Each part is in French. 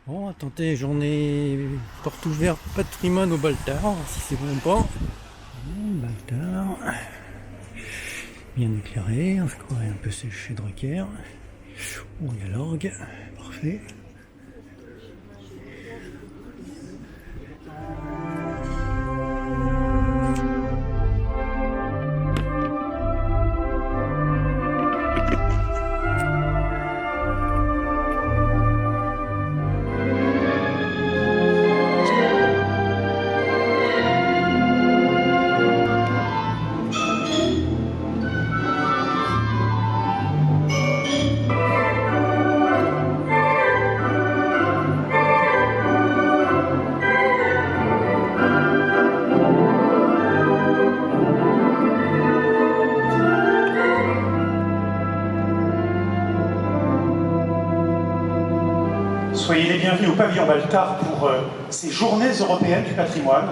Bon, attendez, journée porte ouverte patrimoine au Baltard, si c'est bon ou pas. Baltard, bien éclairé, on se croirait un peu séché de Drucker. Oh, il y a l'orgue, parfait. Soyez les bienvenus au pavillon Baltard pour ces journées européennes du patrimoine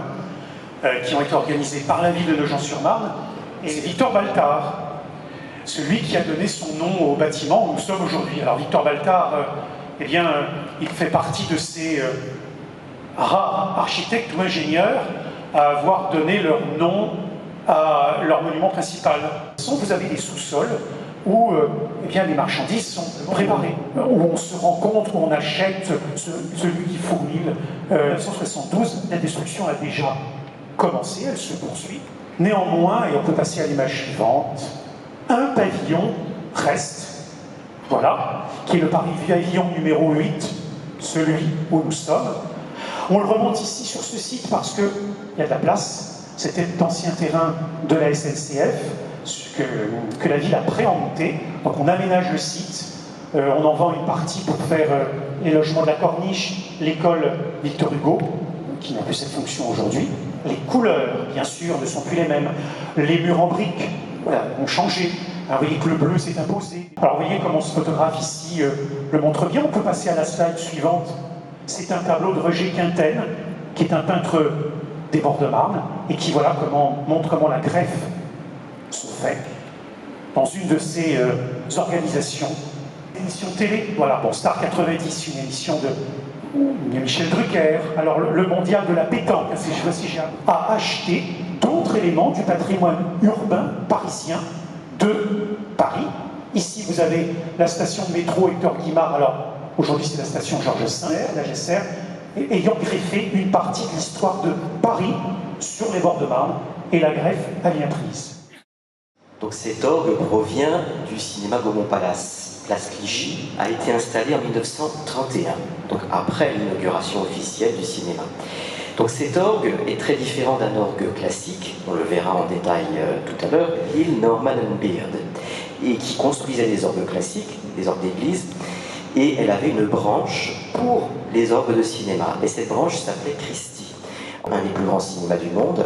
qui ont été organisées par la ville de Nogent-sur-Marne. Et c'est Victor Baltard, celui qui a donné son nom au bâtiment où nous sommes aujourd'hui. Alors Victor Baltard, eh bien, il fait partie de ces rares architectes ou ingénieurs à avoir donné leur nom à leur monument principal. Vous avez des sous-sols où eh bien, les marchandises sont préparées, où on se rencontre, où on achète celui qui fourmille. 1972, la destruction a déjà commencé, elle se poursuit. Néanmoins, et on peut passer à l'image suivante, un pavillon reste, voilà, qui est le pavillon numéro 8, celui où nous sommes. On le remonte ici sur ce site parce qu'il y a de la place. C'était d'anciens terrains de la SNCF que la ville a préempté. Donc on aménage le site, on en vend une partie pour faire les logements de la Corniche, l'école Victor Hugo, qui n'a plus cette fonction aujourd'hui. Les couleurs, bien sûr, ne sont plus les mêmes. Les murs en briques, voilà, ont changé. Alors, vous voyez que le bleu s'est imposé. Alors vous voyez comment ce photographe ici le montre bien. On peut passer à la slide suivante. C'est un tableau de Roger Quinten, qui est un peintre des bords de Marne, et qui montre comment la greffe se fait dans une de ces organisations. Émission télé, voilà, bon, Star 90, une émission de Michel Drucker. Alors le mondial de la pétanque, a acheté d'autres éléments du patrimoine urbain parisien de Paris. Ici, vous avez la station de métro Hector Guimard. Alors, aujourd'hui, c'est la station Georges V, la GSR, ayant greffé une partie de l'histoire de Paris sur les bords de Marne, et la greffe a bien prise. Donc cet orgue provient du cinéma Gaumont-Palace. Place Clichy a été installé en 1931, donc après l'inauguration officielle du cinéma. Donc cet orgue est très différent d'un orgue classique, on le verra en détail tout à l'heure, il Norman Beard, et qui construisait des orgues classiques, des orgues d'église, et elle avait une branche pour les orgues de cinéma. Et cette branche s'appelait Christie, un des plus grands cinémas du monde.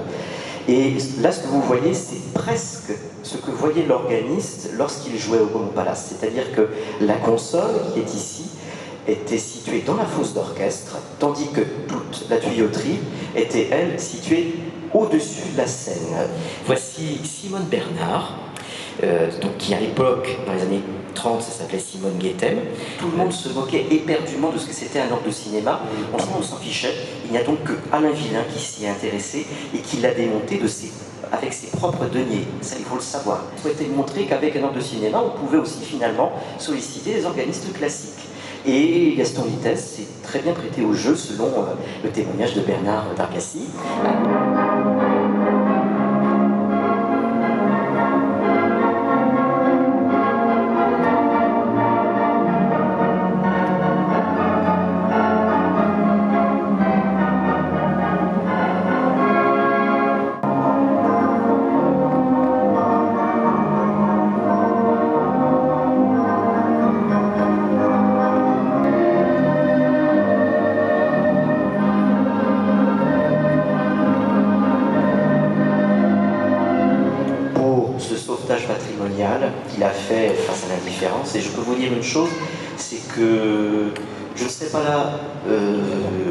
Et là, ce que vous voyez, c'est presque ce que voyait l'organiste lorsqu'il jouait au Gaumont-Palace. C'est-à-dire que la console qui est ici était située dans la fosse d'orchestre, tandis que toute la tuyauterie était, elle, située au-dessus de la scène. Voici Simone Bernard, donc qui à l'époque, dans les années 30, ça s'appelait Simone Guettem. Tout le monde se moquait éperdument de ce que c'était un orgue de cinéma. On s'en fichait. Il n'y a donc que Alain Villain qui s'y est intéressé et qui l'a démonté avec ses propres deniers. Ça, il faut le savoir. Il souhaitait montrer qu'avec un orgue de cinéma, on pouvait aussi finalement solliciter des organistes classiques. Et Gaston Vitesse s'est très bien prêté au jeu selon le témoignage de Bernard d'Argassi. Patrimonial qu'il a fait face à l'indifférence. Et je peux vous dire une chose, c'est que je ne serais pas là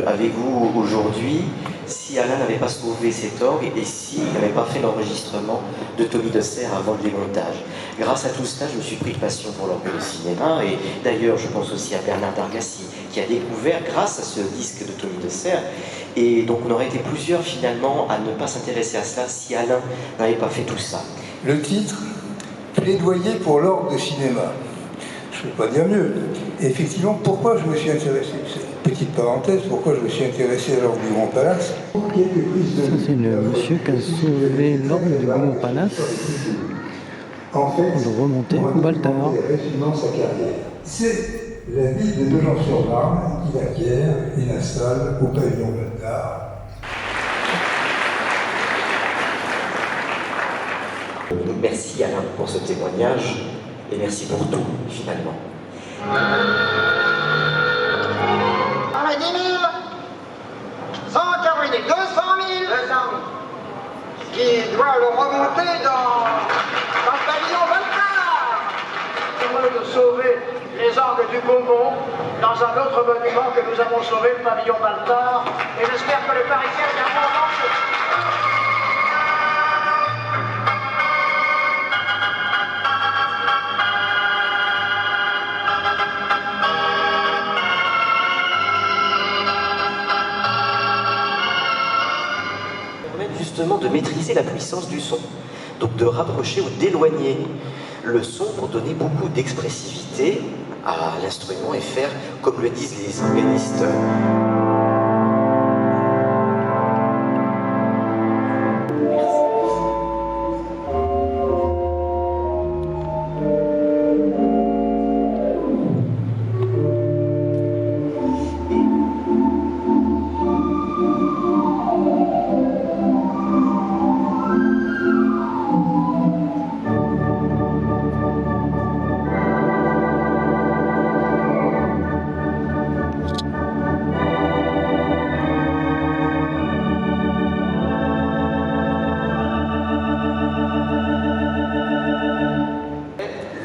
avec vous aujourd'hui si Alain n'avait pas sauvé cet orgue et s'il n'avait pas fait l'enregistrement de Tommy de Serre avant le démontage. Grâce à tout cela, je me suis pris de passion pour l'orgue de cinéma, et d'ailleurs je pense aussi à Bernard d'Argassi qui a découvert grâce à ce disque de Tony Dessert. Et donc on aurait été plusieurs finalement à ne pas s'intéresser à cela si Alain n'avait pas fait tout ça. Le titre, Plaidoyer pour l'orgue de cinéma. Je ne peux pas dire mieux. Et effectivement, pourquoi je me suis intéressé, petite parenthèse, pourquoi je me suis intéressé à l'orgue du Grand Palace? Ça, c'est le monsieur qui a sauvé l'orgue du Grand Palace en fait, de remonter au Baltard. C'est la ville de Nogent-sur-Marne qui l'acquiert et l'installe au pavillon Baltard. Merci Alain pour ce témoignage et merci pour tout finalement. On a 10 000, 180 000, 200 000, 200 000, ce qui doit le remonter dans le pavillon Baltard. De sauver les orgues du Beaumont dans un autre monument que nous avons sauvé, le pavillon Baltard, et j'espère que les Parisiens viendront danser. Justement de maîtriser la puissance du son, donc de rapprocher ou d'éloigner le son pour donner beaucoup d'expressivité à l'instrument et faire, comme le disent les organistes,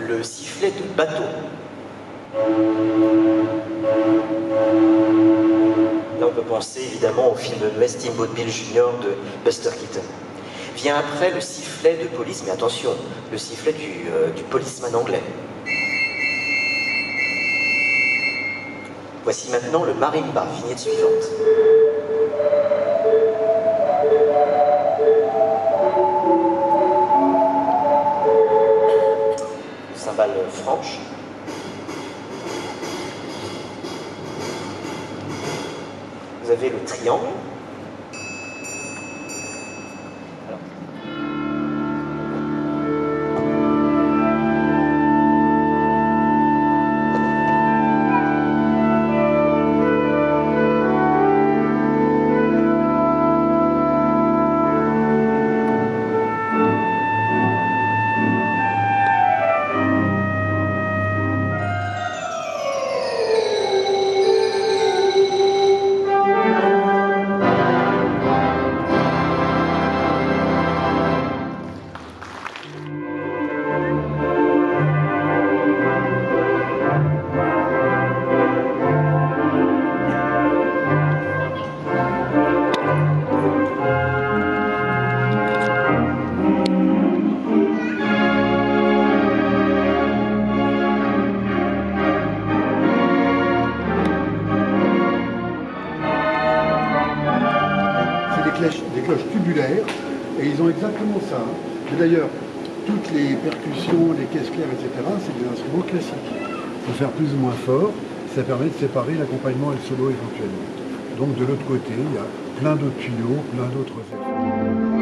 le sifflet de bateau. Là, on peut penser évidemment au film Steamboat Bill Jr. de Buster Keaton. Vient après le sifflet de police, mais attention, le sifflet du policeman anglais. Voici maintenant le marimba, vignette suivante. Cymbale franche. Vous avez le triangle. Alors. Des cloches tubulaires, et ils ont exactement ça. Et d'ailleurs, toutes les percussions, les caisses claires, etc., c'est des instruments classiques. Il faut faire plus ou moins fort, ça permet de séparer l'accompagnement et le solo éventuellement. Donc de l'autre côté, il y a plein d'autres tuyaux, plein d'autres effets.